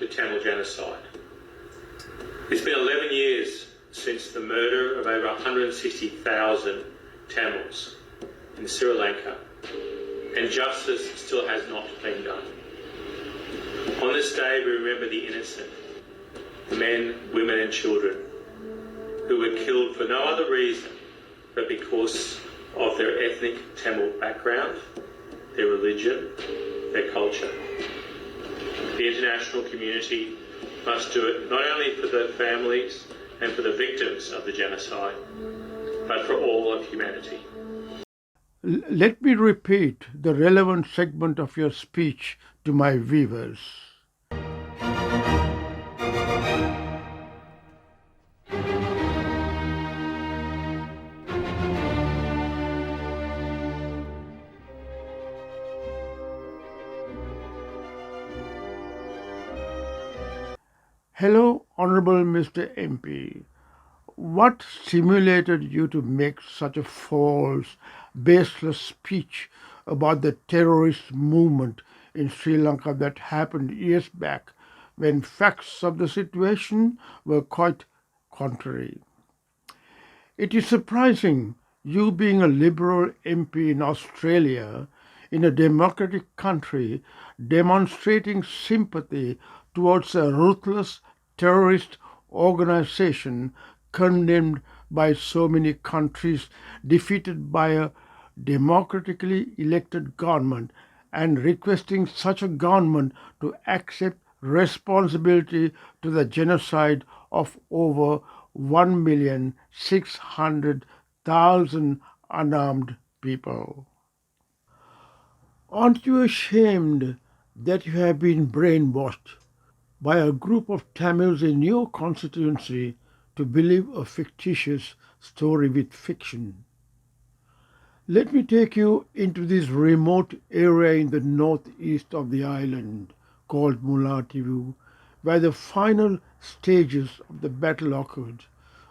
the Tamil genocide. It's been 11 years since the murder of over 160,000 Tamils in Sri Lanka, and justice still has not been done. On this day, we remember the innocent, men, women and children who were killed for no other reason but because of their ethnic Tamil background, their religion, their culture. The international community must do it not only for the families and for the victims of the genocide, but for all of humanity. Let me repeat the relevant segment of your speech to my viewers. Hello, Honorable Mr. MP. What stimulated you to make such a false, baseless speech about the terrorist movement in Sri Lanka that happened years back when facts of the situation were quite contrary? It is surprising, you being a Liberal MP in Australia, in a democratic country, demonstrating sympathy towards a ruthless terrorist organization condemned by so many countries, defeated by a democratically elected government, and requesting such a government to accept responsibility to the genocide of over 1,600,000 unarmed people. Aren't you ashamed that you have been brainwashed by a group of Tamils in your constituency to believe a fictitious story with fiction? Let me take you into this remote area in the northeast of the island called Mullaitivu, where the final stages of the battle occurred,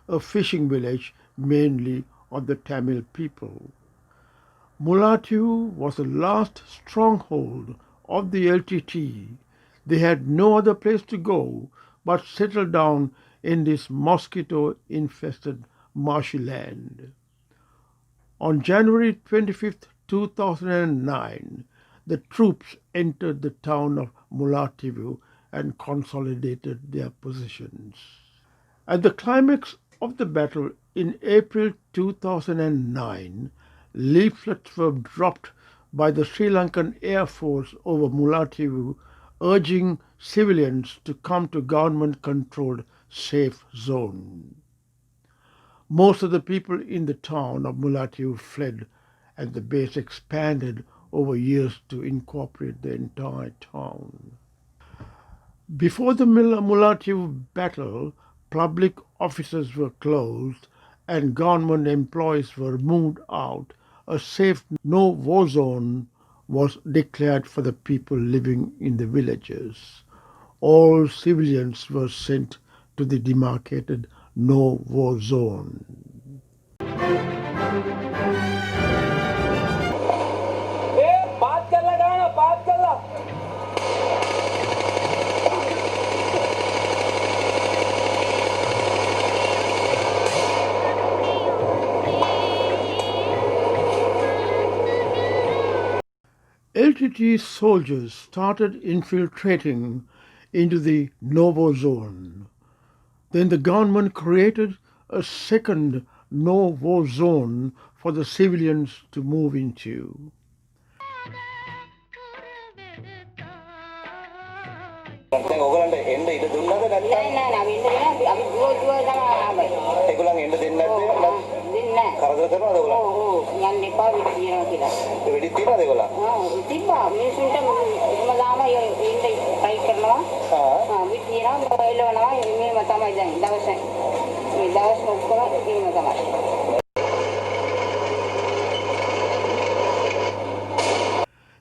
a fishing village mainly of the Tamil people. Mullaitivu was the last stronghold of the LTTE. They had no other place to go but settle down in this mosquito-infested marshy land. On January 25th, 2009, the troops entered the town of Mullaitivu and consolidated their positions. At the climax of the battle in April 2009, leaflets were dropped by the Sri Lankan Air Force over Mullaitivu, urging civilians to come to government-controlled safe zone. Most of the people in the town of Mullaitivu fled, and the base expanded over years to incorporate the entire town. Before the Mullaitivu battle, public offices were closed and government employees were moved out. A safe no-war zone was declared for the people living in the villages. All civilians were sent to the demarcated no-war zone. LTTE soldiers started infiltrating into the no-war zone. Then the government created a second no-war zone for the civilians to move into.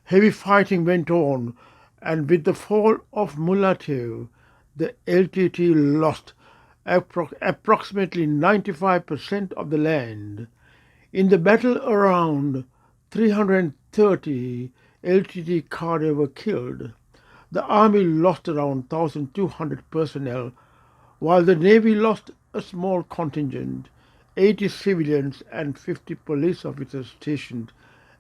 Heavy fighting went on, and with the fall of Mullaitivu, the LTTE lost approximately 95% of the land. In the battle, around 330 LTTE cadre were killed. The army lost around 1,200 personnel, while the navy lost a small contingent, 80 civilians and 50 police officers stationed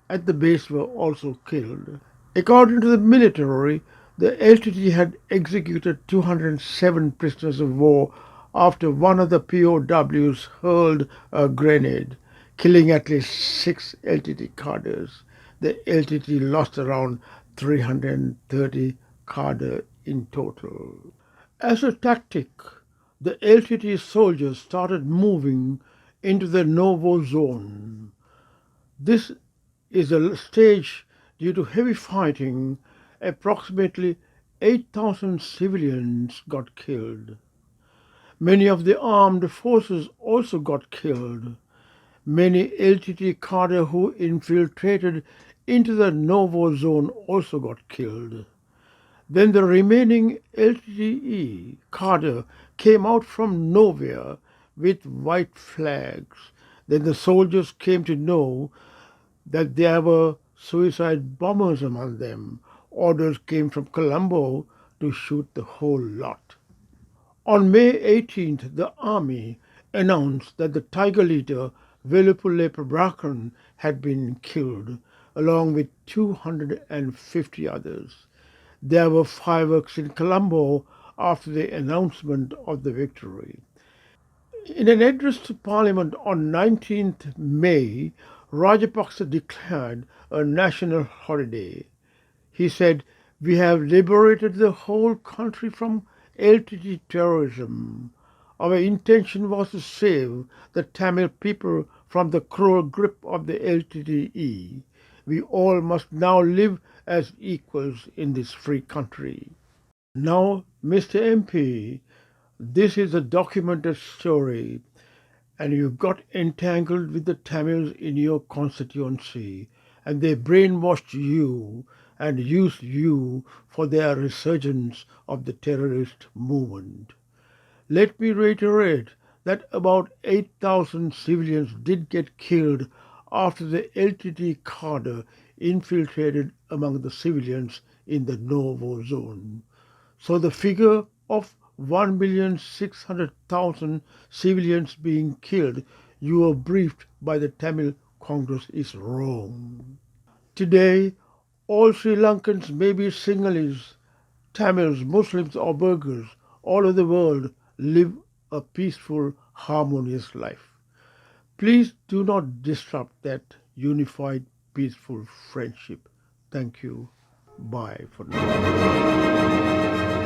at the base were also killed. According to the military, the LTT had executed 207 prisoners of war after one of the POWs hurled a grenade, killing at least 6 LTT cadres. The LTT lost around 330 cadre in total. As a tactic, the LTT soldiers started moving into the Novo zone. This is a stage due to heavy fighting. Approximately 8,000 civilians got killed. Many of the armed forces also got killed. Many LTT cadre who infiltrated into the Novo zone also got killed. Then the remaining LTTE cadre came out from nowhere with white flags. Then the soldiers came to know that there were suicide bombers among them. Orders came from Colombo to shoot the whole lot. On May 18th, the army announced that the Tiger leader Velupule Prabhakaran had been killed, along with 250 others. There were fireworks in Colombo after the announcement of the victory. In an address to Parliament on 19th May, Rajapaksa declared a national holiday. He said, "We have liberated the whole country from LTT terrorism. Our intention was to save the Tamil people from the cruel grip of the LTTE. We all must now live as equals in this free country." Now, Mr. MP, this is a documented story, and you got entangled with the Tamils in your constituency, and they brainwashed you and used you for their resurgence of the terrorist movement. Let me reiterate that about 8,000 civilians did get killed after the LTT cadre infiltrated among the civilians in the no-war zone. So the figure of 1,600,000 civilians being killed you were briefed by the Tamil Congress is wrong. Today, all Sri Lankans may be Sinhalese, Tamils, Muslims or Burghers all over the world live a peaceful, harmonious life. Please do not disrupt that unified, peaceful friendship. Thank you. Bye for now.